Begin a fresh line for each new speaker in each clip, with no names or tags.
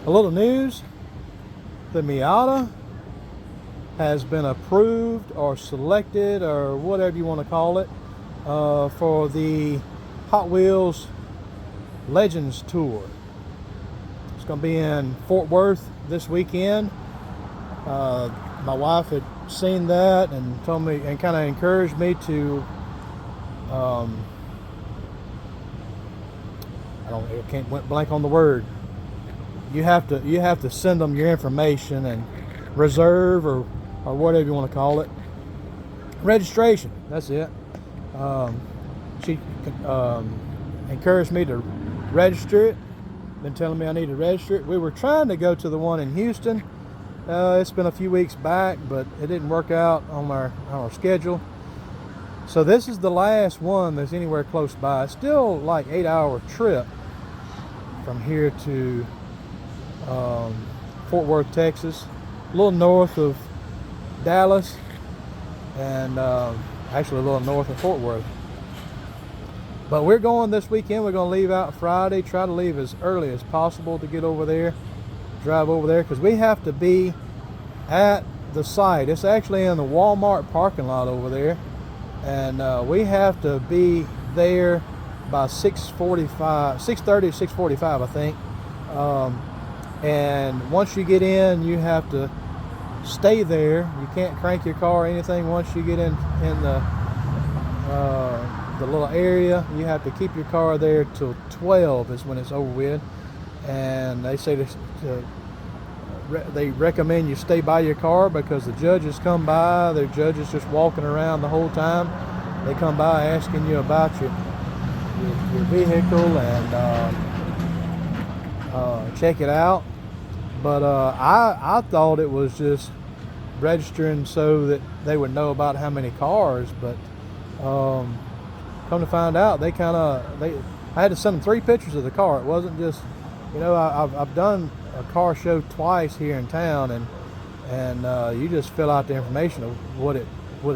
A little news: the Miata has been approved or selected, or whatever you want to call it, for the Hot Wheels Legends tour. It's going to be in Fort Worth this weekend. My wife had seen that and told me, and kind of encouraged me to I can't went blank on the word. You have to send them your information and reserve or whatever you want to call it. Registration, that's it. She encouraged me to register it. Been telling me I need to register it. We were trying to go to the one in Houston. It's been a few weeks back, but it didn't work out on our schedule. So this is the last one that's anywhere close by. It's still like 8-hour trip from here to Fort Worth, Texas, a little north of Dallas, and actually a little north of Fort Worth. But we're going this weekend. We're going to leave out Friday, try to leave as early as possible to get over there, drive over there, because we have to be at the site. It's actually in the Walmart parking lot over there, and we have to be there by 6:30, 6:45, I think. And once you get in, you have to stay there. You can't crank your car or anything once you get in the little area. You have to keep your car there till 12 is when it's over with. And they say they recommend you stay by your car, because the judges come by. Their judges just walking around the whole time. They come by asking you about your vehicle and check it out. But I thought it was just registering so that they would know about how many cars. But come to find out, I had to send them 3 pictures of the car. It wasn't just, I've done a car show twice here in town, and you just fill out the information of what it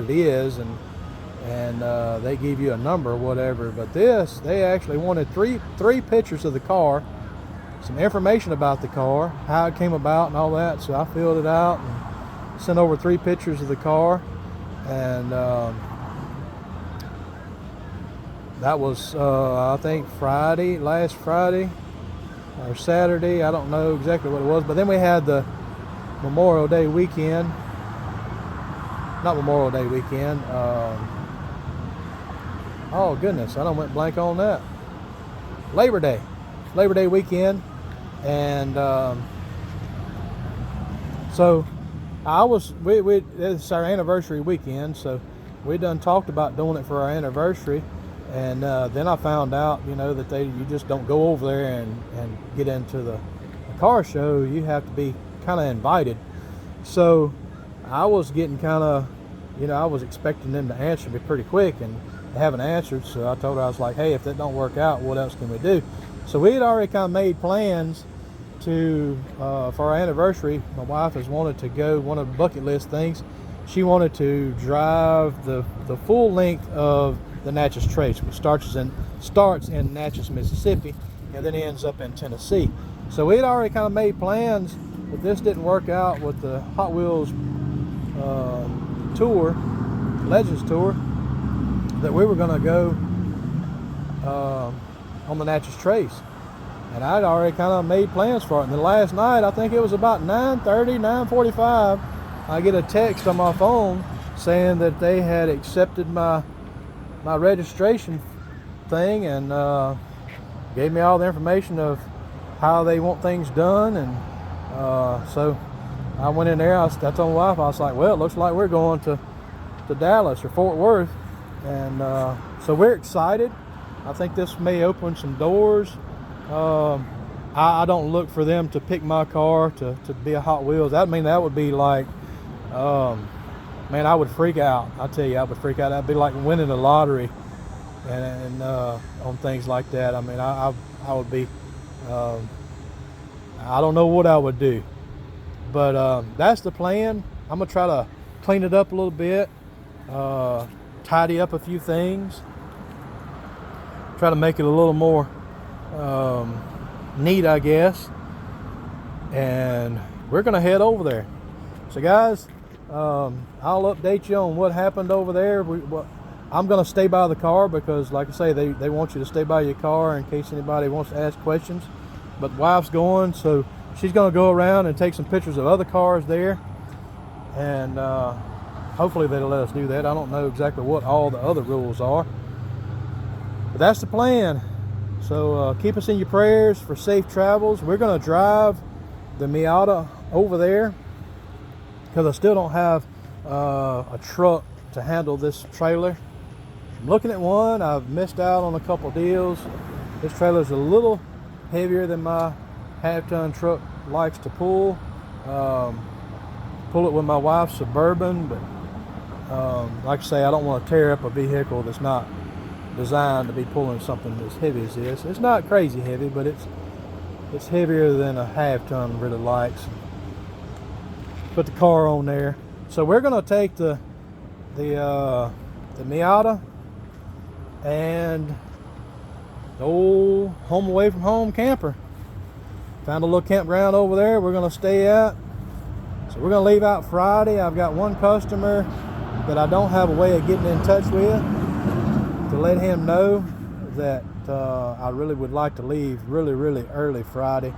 is, and they give you a number or whatever. But this, they actually wanted three pictures of the car, some information about the car, how it came about and all that. So I filled it out and sent over 3 pictures of the car, and that was I think last Friday or Saturday. I don't know exactly what it was. But then we had the Memorial Day weekend. Not Memorial Day weekend. Oh goodness, I done went blank on that. Labor Day weekend. And so it's our anniversary weekend, so we done talked about doing it for our anniversary. And then I found out, that you just don't go over there and get into the car show. You have to be kind of invited. So I was getting kind of, I was expecting them to answer me pretty quick, and they haven't answered. So I told her, I was like, hey, if that don't work out, what else can we do? So we had already kind of made plans to, for our anniversary. My wife has wanted to go, one of the bucket list things, she wanted to drive the full length of the Natchez Trace, which starts in Natchez, Mississippi, and then ends up in Tennessee. So we had already kind of made plans, but this didn't work out with the Hot Wheels tour, Legends tour, that we were going to go on the Natchez Trace. And I'd already kind of made plans for it. And then last night, I think it was about 9:30, 9:45, I get a text on my phone saying that they had accepted my registration thing, and gave me all the information of how they want things done. And so I went in there. I told my wife, I was like, well, it looks like we're going to Dallas or Fort Worth. And so we're excited. I think this may open some doors. I don't look for them to pick my car to be a Hot Wheels. That would be like, man, I would freak out. I tell you, I would freak out. That'd be like winning the lottery, and on things like that. I would be, I don't know what I would do, but that's the plan. I'm gonna try to clean it up a little bit, tidy up a few things, try to make it a little more neat, I guess. and we're gonna head over there. So guys, I'll update you on what happened over there. I'm gonna stay by the car because, like I say, they want you to stay by your car in case anybody wants to ask questions. But wife's going, so she's gonna go around and take some pictures of other cars there, and hopefully they'll let us do that. I don't know exactly what all the other rules are, but that's the plan. So keep us in your prayers for safe travels. We're gonna drive the Miata over there because I still don't have a truck to handle this trailer. I'm looking at one. I've missed out on a couple deals. This trailer's a little heavier than my half-ton truck likes to pull. Pull it with my wife's Suburban, but like I say, I don't want to tear up a vehicle that's not designed to be pulling something as heavy as this. It's not crazy heavy, but it's heavier than a half-ton really likes. Put the car on there. So we're gonna take the Miata and the old home away from home camper. Found a little campground over there we're gonna stay at. So we're gonna leave out Friday. I've got one customer that I don't have a way of getting in touch with to let him know that I really would like to leave really early Friday,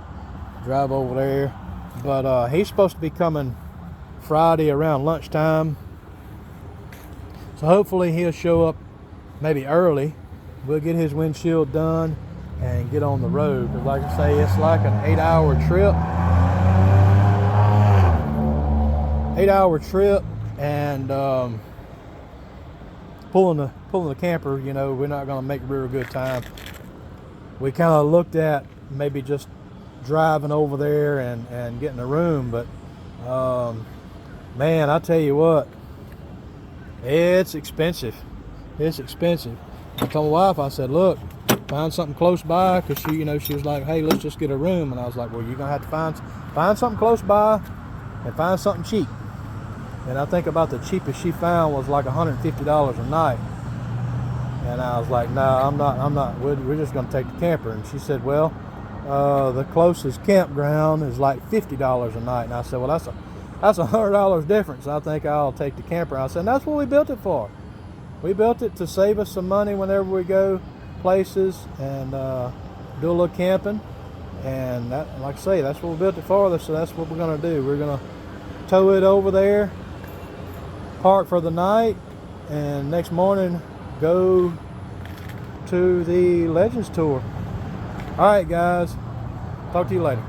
drive over there. But he's supposed to be coming Friday around lunchtime, so hopefully he'll show up maybe early. We'll get his windshield done and get on the road, because like I say, it's like an 8-hour trip. 8-hour trip, and pulling the camper, you know, we're not going to make a real good time. We kind of looked at maybe just driving over there and getting a room, but man, I tell you what, it's expensive. It's expensive. I told my wife, I said, look, find something close by, because she, you know, she was like, hey, let's just get a room. And I was like, well, you're gonna have to find something close by and find something cheap. And I think about the cheapest she found was like $150 a night. And I was like, no, I'm not. We're just gonna take the camper. And she said, well, the closest campground is like $50 a night. And I said, well, that's $100 difference. I think I'll take the camper. I said, and that's what we built it for. We built it to save us some money whenever we go places and do a little camping. And that, like I say, that's what we built it for. So that's what we're gonna do. We're gonna tow it over there, park for the night, and next morning go to the Legends tour. All right, guys. Talk to you later.